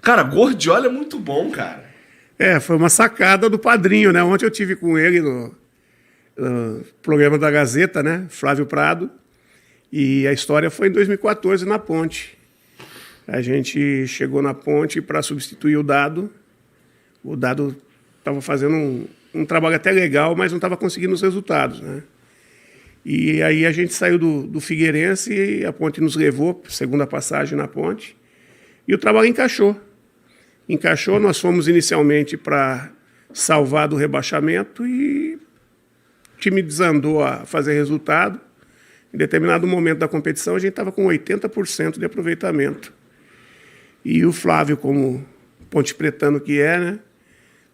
Cara, Gordiola é muito bom, cara. Foi uma sacada do padrinho, né? Ontem eu tive com ele no programa da Gazeta, né? Flávio Prado. E a história foi em 2014, na Ponte. A gente chegou na Ponte para substituir o Dado. O Dado estava fazendo um trabalho até legal, mas não estava conseguindo os resultados, né? E aí a gente saiu do Figueirense e a Ponte nos levou, segunda passagem na Ponte, e o trabalho encaixou. Encaixou, nós fomos inicialmente para salvar do rebaixamento e o time desandou a fazer resultado. Em determinado momento da competição, a gente estava com 80% de aproveitamento. E o Flávio, como ponte pretano que é, né,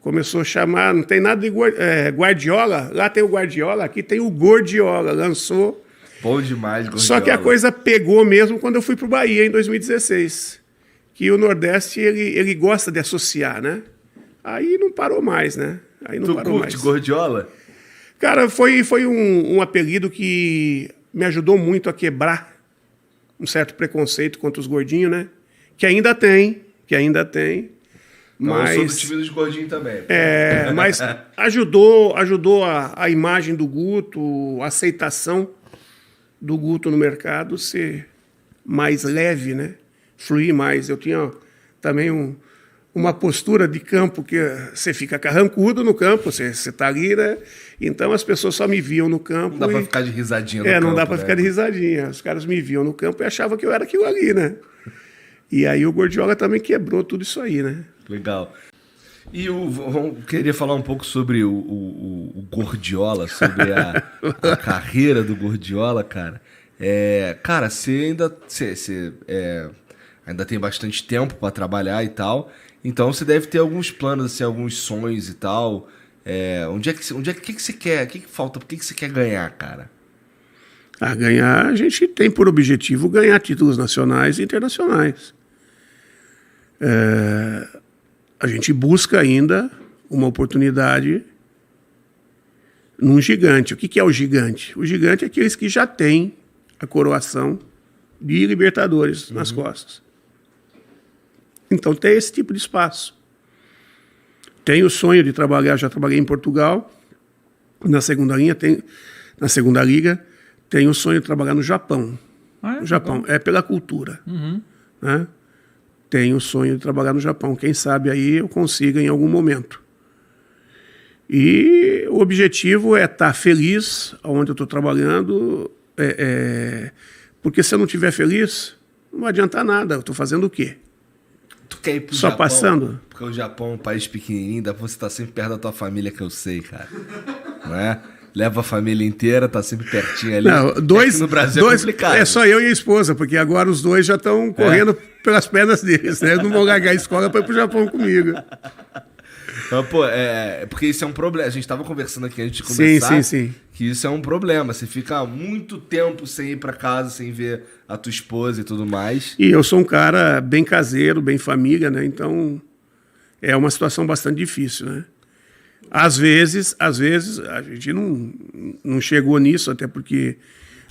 começou a chamar, não tem nada de Guardiola, lá tem o Guardiola, aqui tem o Gordiola, lançou. Bom demais, Gordiola. Só que a coisa pegou mesmo quando eu fui para o Bahia, em 2016. Que o Nordeste, ele gosta de associar, né? Aí não parou mais, né? Aí não parou mais. Tu curte Gordiola? Cara, foi um apelido que me ajudou muito a quebrar um certo preconceito contra os gordinhos, né? Que ainda tem. Mas, eu sou do time dos gordinhos também. Mas ajudou a imagem do Guto, a aceitação do Guto no mercado ser mais leve, né? Fluir mais. Eu tinha também uma postura de campo que você fica carrancudo no campo, você está ali, né? Então as pessoas só me viam no campo. Não dá para ficar de risadinha no campo. Não dá para ficar de risadinha. Os caras me viam no campo e achavam que eu era aquilo ali, né? E aí o Gordiola também quebrou tudo isso aí, né? Legal. E queria falar um pouco sobre o Gordiola, sobre a carreira do Gordiola, cara. Cara, você ainda tem bastante tempo para trabalhar e tal, então você deve ter alguns planos, assim, alguns sonhos e tal. O que você quer? O que falta? Por que você quer ganhar, cara? Ganhar, a gente tem por objetivo ganhar títulos nacionais e internacionais. A gente busca ainda uma oportunidade num gigante. O que é o gigante? O gigante é aqueles que já têm a coroação de Libertadores nas costas. Então tem esse tipo de espaço. Tenho o sonho de trabalhar, já trabalhei em Portugal, na segunda liga, tenho o sonho de trabalhar no Japão. No Japão, pela cultura. Né? Tenho o sonho de trabalhar no Japão. Quem sabe aí eu consiga em algum momento. E o objetivo é estar feliz onde eu estou trabalhando, porque se eu não estiver feliz, não vai adiantar nada. Eu estou fazendo o quê? Tu quer ir pro Só Japão? passando? Porque o Japão é um país pequenininho, dá pra você estar sempre perto da tua família, que eu sei, cara. Não é? Leva a família inteira, tá sempre pertinho ali. Não, aqui no Brasil é complicado. É só eu e a esposa, porque agora os dois já estão correndo pelas pernas deles, né? Eles não vão largar a escola para ir pro Japão comigo. Então, porque isso é um problema. A gente estava conversando aqui antes de começar. Sim. Que isso é um problema. Você fica muito tempo sem ir para casa, sem ver a tua esposa e tudo mais. E eu sou um cara bem caseiro, bem família, né? Então é uma situação bastante difícil, né? Às vezes a gente não chegou nisso, até porque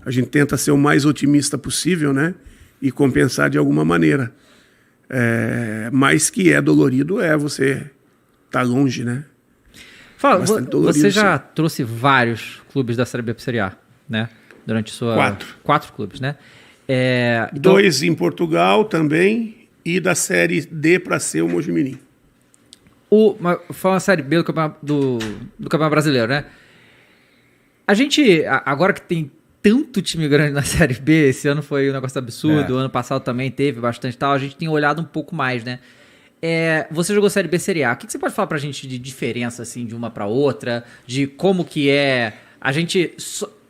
a gente tenta ser o mais otimista possível, né? E compensar de alguma maneira. Mas que é dolorido você tá longe, né? Fala, você já trouxe vários clubes da Série B para Série A, né? Durante sua... Quatro clubes, né? Então... 2 em Portugal também e da Série D para C o Mojimirim. Falando a Série B do Campeonato Brasileiro, né? A gente, agora que tem tanto time grande na Série B, esse ano foi um negócio absurdo, ano passado também teve bastante tal, a gente tem olhado um pouco mais, né? Você jogou Série B, Série A. O que você pode falar pra gente de diferença, assim, de uma pra outra? De como que a gente...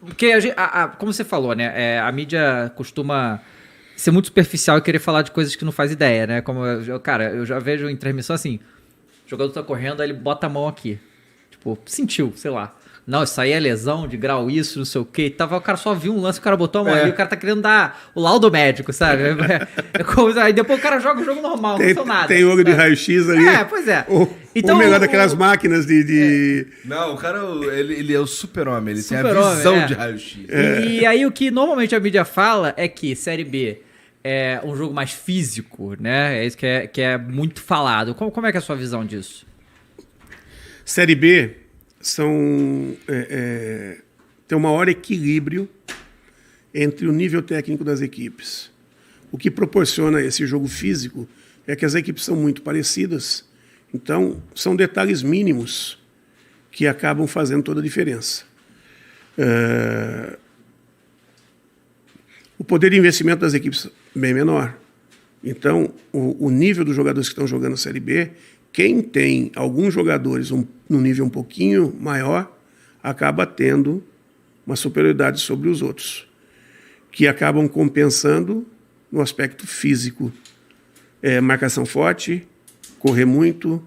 Porque, como você falou, né? A mídia costuma ser muito superficial e querer falar de coisas que não faz ideia, né? Como, eu já vejo em transmissão assim, o jogador tá correndo, aí ele bota a mão aqui. Tipo, sentiu, sei lá. Não, isso aí é lesão de grau, isso, não sei o quê. O cara só viu um lance, o cara botou a mão ali, o cara tá querendo dar o laudo médico, sabe? Aí depois o cara joga o jogo normal, não aconteceu nada. Tem olho de raio-x ali. Pois é. Então, melhor daquelas máquinas de... Não, o cara, ele é o super-homem, ele tem a visão de raio-x. E aí o que normalmente a mídia fala é que Série B é um jogo mais físico, né? É isso que é muito falado. Como é que é a sua visão disso? Série B tem um maior equilíbrio entre o nível técnico das equipes. O que proporciona esse jogo físico é que as equipes são muito parecidas, então são detalhes mínimos que acabam fazendo toda a diferença. O poder de investimento das equipes é bem menor. Então, o nível dos jogadores que estão jogando a Série B, quem tem alguns jogadores num nível um pouquinho maior, acaba tendo uma superioridade sobre os outros, que acabam compensando no aspecto físico. Marcação forte, correr muito,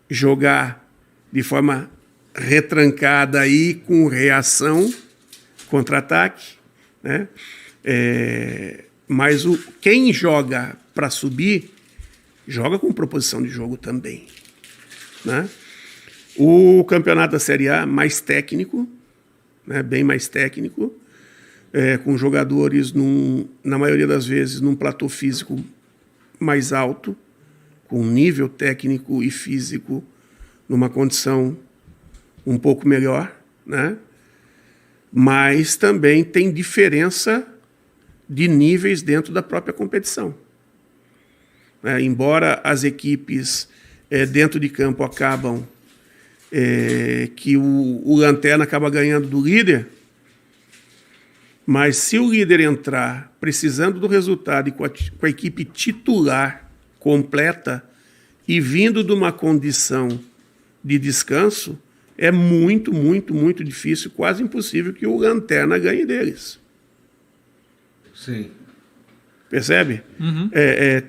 jogar de forma retrancada e com reação, contra-ataque, né? Mas quem joga para subir, joga com proposição de jogo também, né? O campeonato da Série A, mais técnico, né? Bem mais técnico, com jogadores, na maioria das vezes, num platô físico mais alto, com nível técnico e físico numa condição um pouco melhor, né? Mas também tem diferença de níveis dentro da própria competição. Embora as equipes dentro de campo acabam que o Lanterna acaba ganhando do líder, mas se o líder entrar precisando do resultado e com a equipe titular completa e vindo de uma condição de descanso, é muito, muito, muito difícil, quase impossível que o Lanterna ganhe deles. Sim. Percebe? Uhum.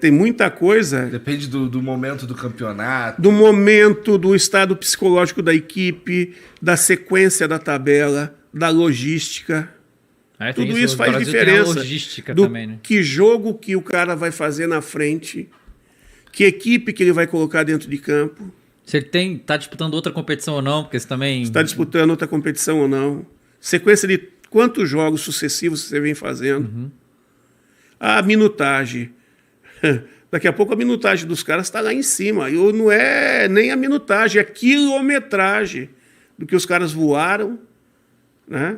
Tem muita coisa... Depende do momento do campeonato. Do momento, do estado psicológico da equipe, da sequência da tabela, da logística. Tudo isso faz diferença. Logística do também, né? Que jogo que o cara vai fazer na frente, que equipe que ele vai colocar dentro de campo. Se ele está disputando outra competição ou não, porque você também... Está disputando outra competição ou não. Sequência de quantos jogos sucessivos você vem fazendo. Uhum. A minutagem. Daqui a pouco a minutagem dos caras está lá em cima. E não é nem a minutagem, é a quilometragem do que os caras voaram. Né?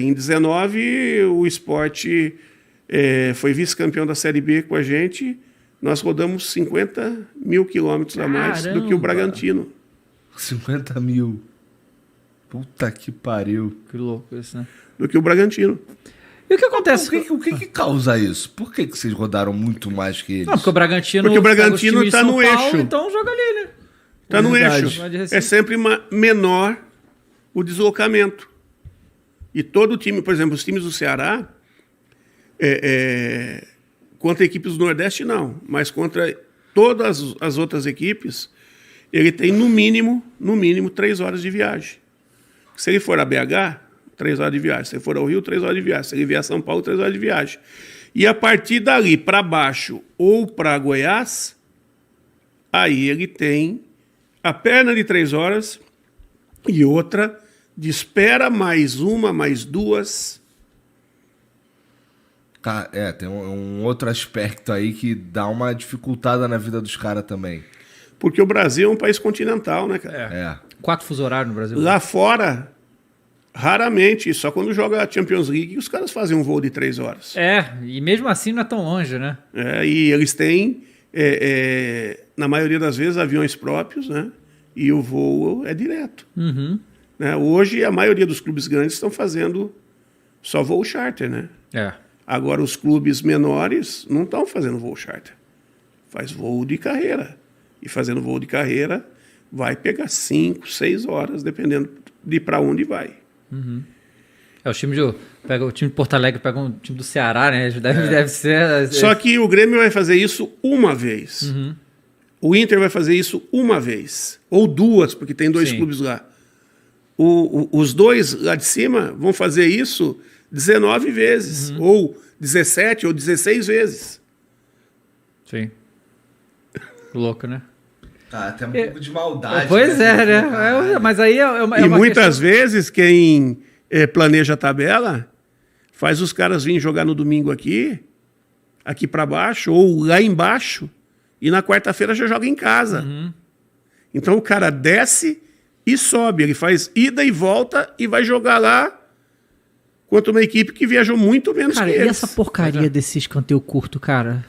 Em 19, o Sport foi vice-campeão da Série B com a gente. Nós rodamos 50 mil quilômetros a mais do que o Bragantino. 50 mil. Puta que pariu. Que louco isso, né? Do que o Bragantino. E o que acontece? O que causa isso? Por que vocês rodaram muito mais que eles? Não, porque o Bragantino está no eixo. Então joga ali, né? Está no eixo. É sempre menor o deslocamento. E todo time, por exemplo, os times do Ceará, contra equipes do Nordeste, não. Mas contra todas as outras equipes, ele tem no mínimo 3 horas de viagem. Se ele for a BH, 3 horas de viagem. Se ele for ao Rio, 3 horas de viagem. Se ele vier a São Paulo, 3 horas de viagem. E a partir dali para baixo ou para Goiás, aí ele tem a perna de 3 horas e outra de espera, mais uma, mais duas. Tá, tem um outro aspecto aí que dá uma dificultada na vida dos caras também. Porque o Brasil é um país continental, né, cara? 4 fuso horários no Brasil. Lá fora, raramente, só quando joga a Champions League, os caras fazem um voo de 3 horas. E mesmo assim não é tão longe, né? E eles têm, na maioria das vezes, aviões próprios, né? E o voo é direto. Uhum. Né? Hoje, a maioria dos clubes grandes estão fazendo só voo charter, né? Agora, os clubes menores não estão fazendo voo charter. Faz voo de carreira. E fazendo voo de carreira, vai pegar 5, 6 horas, dependendo de para onde vai. Uhum. O time de Porto Alegre pega um time do Ceará, né? Deve ser... Só que o Grêmio vai fazer isso uma vez. Uhum. O Inter vai fazer isso uma vez. Ou 2, porque tem 2 clubes lá. Os 2 lá de cima vão fazer isso 19 vezes. Uhum. Ou 17, ou 16 vezes. Sim. Louco, né? Tem um pouco de maldade. Pois né? Mas aí e muitas vezes quem planeja a tabela faz os caras virem jogar no domingo aqui. aqui para baixo ou lá embaixo e na quarta-feira já joga em casa. Então o cara desce e sobe, ele faz ida e volta e vai jogar lá contra uma equipe que viajou muito menos Cara, que e eles. essa porcaria desse escanteio curto, cara?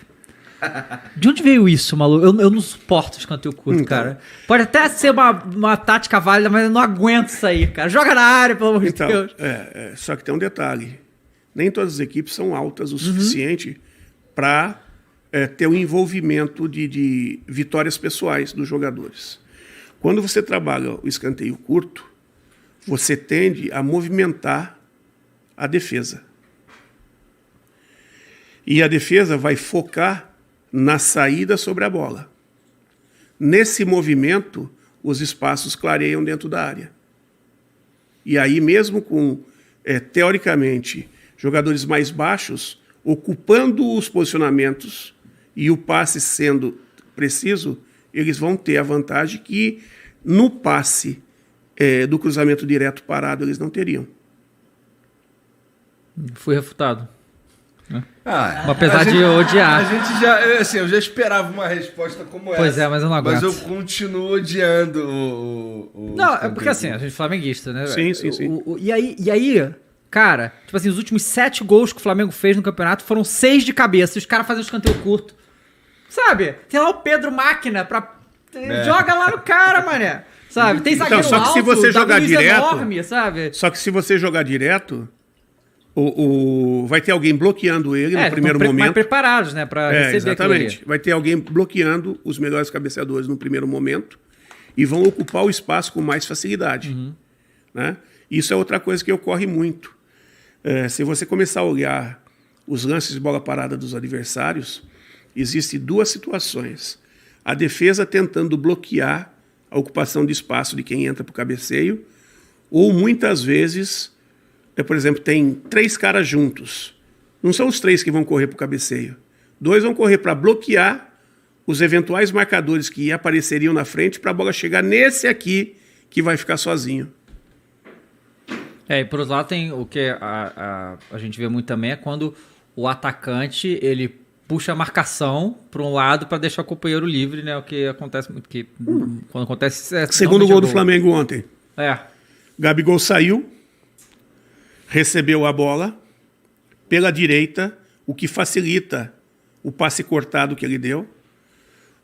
De onde veio isso, maluco? Eu não suporto escanteio curto, Então. cara. Pode até ser uma tática válida, mas eu não aguento isso aí, cara. Joga na área, pelo amor de Então, Deus. só que tem um detalhe. Nem todas as equipes são altas o suficiente para ter o envolvimento de vitórias pessoais dos jogadores. Quando você trabalha o escanteio curto, você tende a movimentar a defesa. E a defesa vai focar na saída sobre a bola. Nesse movimento, os espaços clareiam dentro da área. E aí, mesmo com, teoricamente, jogadores mais baixos, ocupando os posicionamentos e o passe sendo preciso, eles vão ter a vantagem que no passe do cruzamento direto parado eles não teriam. Fui refutado. Apesar de odiar. A gente já, assim, eu já esperava uma resposta como essa. Pois é, mas eu não aguento. Mas eu continuo odiando o Não, é porque assim, a gente é flamenguista, né? Sim. E aí, cara, tipo assim, os últimos 7 gols que o Flamengo fez no campeonato foram 6 de cabeça. E os caras fazem um escanteio curto. Sabe? Tem lá o Pedro Máquina joga lá no cara, mané. Sabe? Tem zagueiro Então, só que se alto, você jogar Luiz direto, enorme, sabe? Só que se você jogar direto, vai ter alguém bloqueando ele no primeiro mais momento. preparados, né, pra receber exatamente. aquilo ali. Vai ter alguém bloqueando os melhores cabeceadores no primeiro momento e vão ocupar o espaço com mais facilidade. Né? Isso é outra coisa que ocorre muito. Se você começar a olhar os lances de bola parada dos adversários, existem 2 situações. A defesa tentando bloquear a ocupação de espaço de quem entra para o cabeceio, ou muitas vezes, por exemplo, tem 3 caras juntos. Não são os 3 que vão correr para o cabeceio. 2 vão correr para bloquear os eventuais marcadores que apareceriam na frente para a bola chegar nesse aqui que vai ficar sozinho. E por outro lado tem o que a gente vê muito também é quando o atacante, ele puxa a marcação para um lado para deixar o companheiro livre, né? O que acontece muito, quando acontece... Segundo gol do Flamengo ontem. Gabigol saiu, recebeu a bola pela direita, o que facilita o passe cortado que ele deu.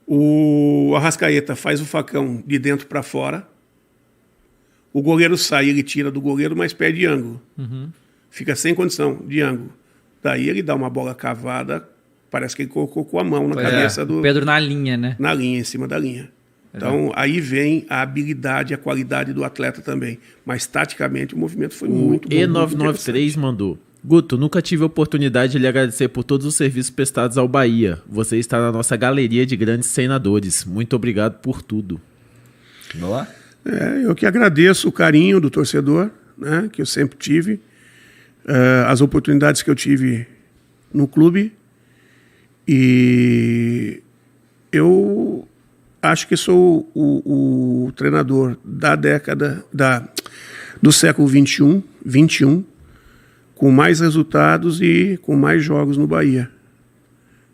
O Arrascaeta faz o facão de dentro para fora. O goleiro sai, ele tira do goleiro, mas perde ângulo. Fica sem condição de ângulo. Daí ele dá uma bola cavada, parece que ele colocou com a mão na cabeça do... Pedro na linha, né? Na linha, em cima da linha. Então, aí vem a habilidade, a qualidade do atleta também. Mas, taticamente, o movimento foi muito bom. E993 mandou: Guto, nunca tive a oportunidade de lhe agradecer por todos os serviços prestados ao Bahia. Você está na nossa galeria de grandes treinadores. Muito obrigado por tudo. Boa. Eu que agradeço o carinho do torcedor, né, que eu sempre tive. As oportunidades que eu tive no clube. E eu acho que sou o treinador da década do século XXI, com mais resultados e com mais jogos no Bahia,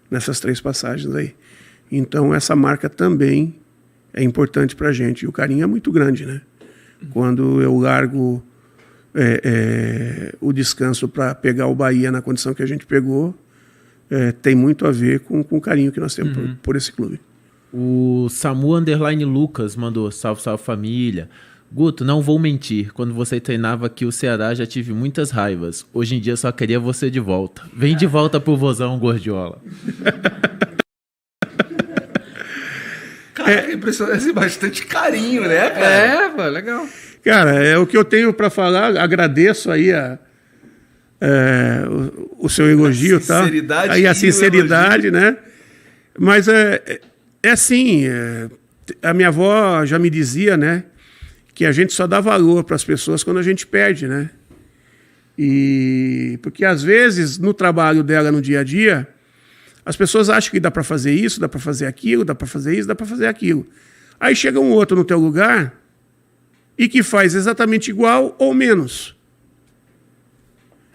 nessas 3 passagens aí. Então essa marca também é importante para a gente. E o carinho é muito grande, né? Quando eu largo o descanso para pegar o Bahia na condição que a gente pegou, tem muito a ver com o carinho que nós temos por esse clube. O Samu Lucas mandou: salve, salve família. Guto, não vou mentir, quando você treinava aqui o Ceará já tive muitas raivas. Hoje em dia só queria você de volta. Vem de volta pro vozão, Gordiola. Cara, impressionante, bastante carinho, né, cara? Pô, legal. Cara, é o que eu tenho para falar. Agradeço aí o seu elogio, tá? Aí a sinceridade, né? Mas é assim, a minha avó já me dizia, né, que a gente só dá valor para as pessoas quando a gente perde, né? E porque às vezes no trabalho dela no dia a dia, as pessoas acham que dá para fazer isso, dá para fazer aquilo, dá para fazer isso, dá para fazer aquilo. Aí chega um outro no teu lugar e que faz exatamente igual ou menos.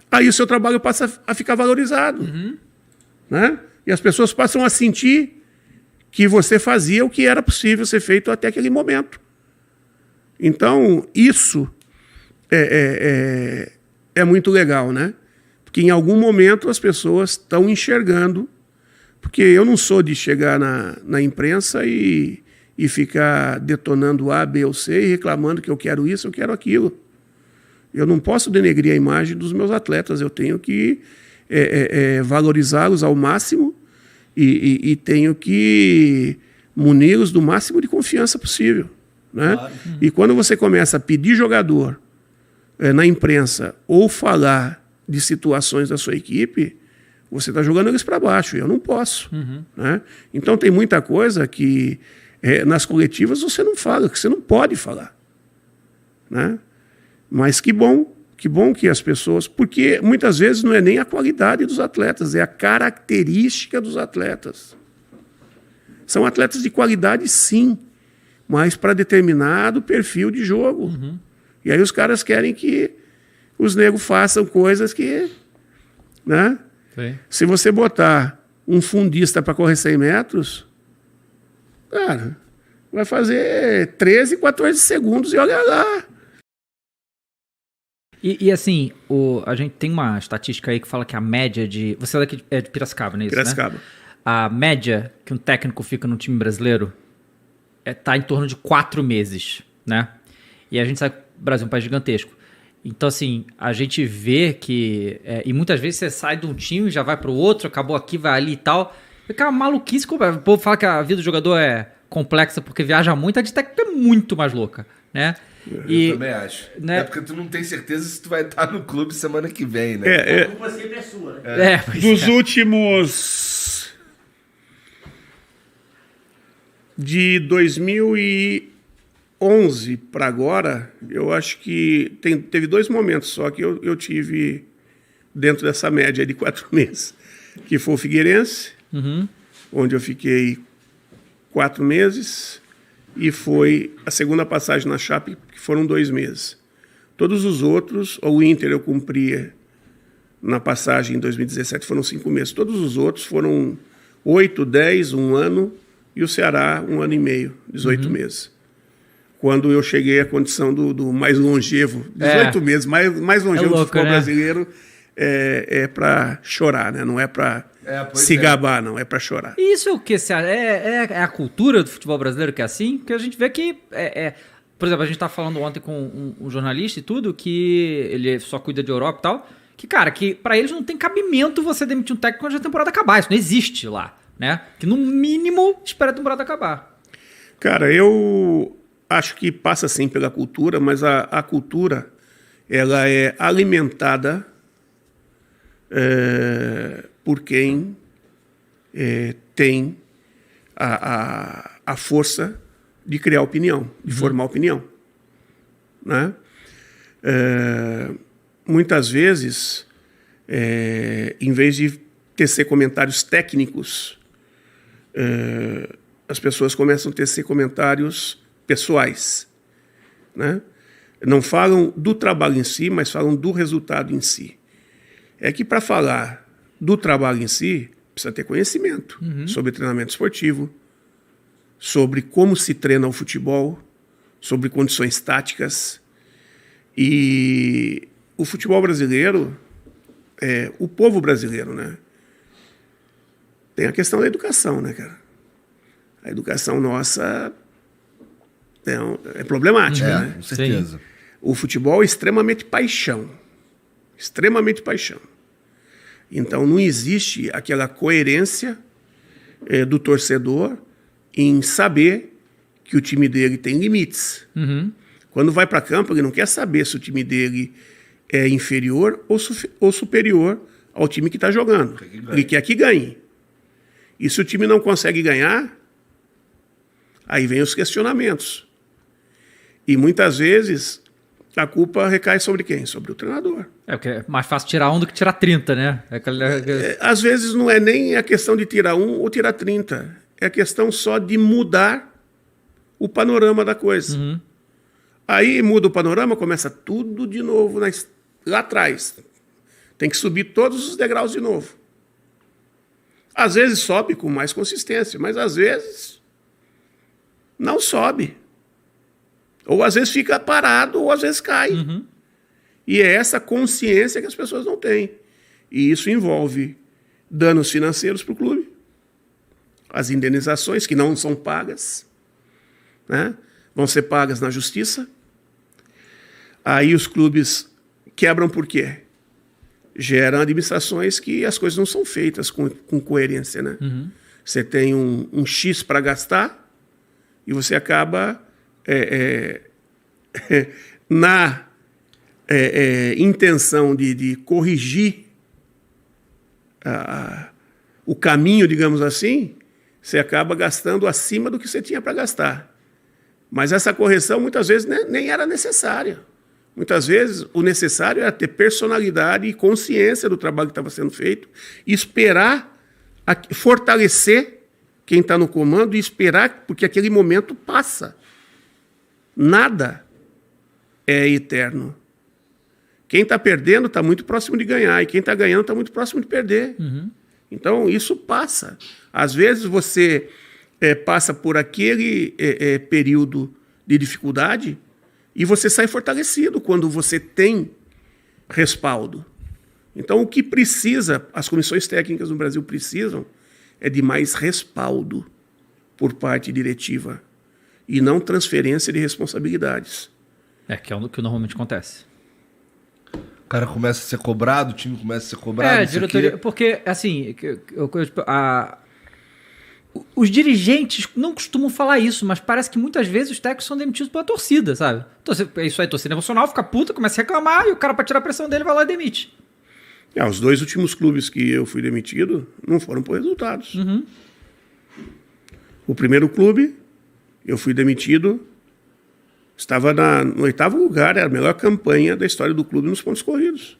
Aí o seu trabalho passa a ficar valorizado. Né? E as pessoas passam a sentir que você fazia o que era possível ser feito até aquele momento. Então, isso é muito legal, né? Porque em algum momento as pessoas estão enxergando, porque eu não sou de chegar na imprensa e ficar detonando A, B ou C e reclamando que eu quero isso, eu quero aquilo. Eu não posso denegrir a imagem dos meus atletas, eu tenho que valorizá-los ao máximo e tenho que muni-los do máximo de confiança possível. Né? Claro. E quando você começa a pedir jogador na imprensa ou falar de situações da sua equipe, você está jogando eles para baixo, e eu não posso. Né? Então tem muita coisa que nas coletivas você não fala, que você não pode falar. Né? Mas que bom que as pessoas... Porque muitas vezes não é nem a qualidade dos atletas, é a característica dos atletas. São atletas de qualidade, sim, mas para determinado perfil de jogo. E aí os caras querem que os negros façam coisas que... Né? Se você botar um fundista para correr 100 metros, cara, vai fazer 13, 14 segundos e olha lá. E assim, a gente tem uma estatística aí que fala que a média de... Você é de Piracicaba, não é isso, Piracicaba. Né? A média que um técnico fica no time brasileiro tá em torno de 4 meses, né? E a gente sabe que o Brasil é um país gigantesco. Então, assim, a gente vê que... e muitas vezes você sai de um time, já vai para o outro, acabou aqui, vai ali e tal. Fica uma maluquice. O povo fala que a vida do jogador é complexa porque viaja muito, a de técnico é muito mais louca, né? Eu também acho. Né? É porque tu não tem certeza se tu vai estar no clube semana que vem, né? A culpa sempre é sua, né? Dos últimos... De 2011 para agora, eu acho que teve 2 momentos só que eu tive dentro dessa média de 4 meses. Que foi o Figueirense, onde eu fiquei 4 meses, e foi a segunda passagem na Chape, que foram 2 meses. Todos os outros, o Inter eu cumpria na passagem em 2017, foram 5 meses. Todos os outros foram 8, 10, 1 ano, e o Ceará 1 ano e meio, 18 meses. Quando eu cheguei à condição do mais longevo, 18 meses, mais longevo do futebol brasileiro, é para chorar, né? Não é para se gabar, não, é para chorar. E isso é o que? É a cultura do futebol brasileiro que é assim? Porque a gente vê que... por exemplo, a gente estava falando ontem com um jornalista e tudo, que ele só cuida de Europa e tal, que, cara, que para eles não tem cabimento você demitir um técnico quando a temporada acabar. Isso não existe lá, né? Que no mínimo espera a temporada acabar. Cara, eu acho que passa sim pela cultura, mas a cultura ela é alimentada por quem tem a força de criar opinião, de formar opinião. Né? Muitas vezes, em vez de tecer comentários técnicos, as pessoas começam a tecer comentários pessoais. Né? Não falam do trabalho em si, mas falam do resultado em si. É que para falar do trabalho em si, precisa ter conhecimento sobre treinamento esportivo, sobre como se treina o futebol, sobre condições táticas. E o futebol brasileiro, o povo brasileiro, né? Tem a questão da educação, né, cara? A educação nossa é problemática, né? Com certeza. Sim. O futebol é extremamente paixão. Extremamente paixão. Então não existe aquela coerência do torcedor em saber que o time dele tem limites. Quando vai para campo, ele não quer saber se o time dele é inferior ou superior ao time que está jogando. Ele quer que ganhe. E se o time não consegue ganhar, aí vem os questionamentos. E muitas vezes a culpa recai sobre quem? Sobre o treinador. Porque é mais fácil tirar 1 do que tirar 30, né? Às vezes não é nem a questão de tirar 1 ou tirar 30. É a questão só de mudar o panorama da coisa. Aí muda o panorama, começa tudo de novo lá atrás. Tem que subir todos os degraus de novo. Às vezes sobe com mais consistência, mas às vezes não sobe. Ou às vezes fica parado, ou às vezes cai. E é essa consciência que as pessoas não têm. E isso envolve danos financeiros para o clube, as indenizações que não são pagas, né? Vão ser pagas na justiça. Aí os clubes quebram por quê? Geram administrações que as coisas não são feitas com coerência, né? Você tem um X para gastar e você acaba na intenção de corrigir o caminho, digamos assim, você acaba gastando acima do que você tinha para gastar. Mas essa correção muitas vezes nem era necessária. Muitas vezes o necessário era ter personalidade e consciência do trabalho que estava sendo feito, e esperar, fortalecer quem está no comando e esperar, porque aquele momento passa. Nada é eterno. Quem está perdendo está muito próximo de ganhar, e quem está ganhando está muito próximo de perder. Então, isso passa. Às vezes você passa por aquele período de dificuldade e você sai fortalecido quando você tem respaldo. Então, o que precisa, as comissões técnicas no Brasil precisam, é de mais respaldo por parte diretiva e não transferência de responsabilidades. Que é o que normalmente acontece. O cara começa a ser cobrado, o time começa a ser cobrado. Diretoria. Porque, assim, os dirigentes não costumam falar isso, mas parece que muitas vezes os técnicos são demitidos pela torcida, sabe? Isso aí, torcida emocional, fica puta, começa a reclamar, e o cara, pra tirar a pressão dele, vai lá e demite. Os 2 últimos clubes que eu fui demitido não foram por resultados. O primeiro clube, eu fui demitido, estava no 8º lugar, era a melhor campanha da história do clube nos pontos corridos.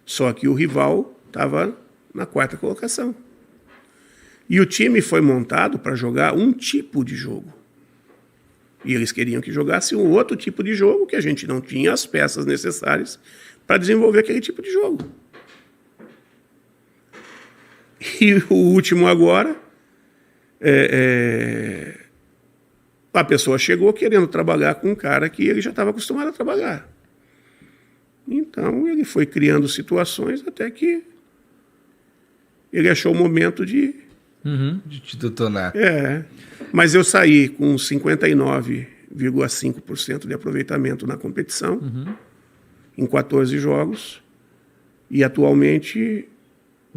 Só que o rival estava na 4ª colocação. E o time foi montado para jogar um tipo de jogo. E eles queriam que jogasse um outro tipo de jogo, que a gente não tinha as peças necessárias para desenvolver aquele tipo de jogo. E o último agora, a pessoa chegou querendo trabalhar com um cara que ele já estava acostumado a trabalhar. Então ele foi criando situações até que ele achou o momento de te detonar. Mas eu saí com 59,5% de aproveitamento na competição, em 14 jogos, e atualmente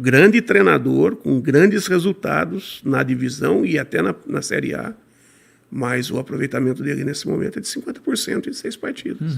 grande treinador, com grandes resultados na divisão e até na Série A, mas o aproveitamento dele nesse momento é de 50% em 6 partidas.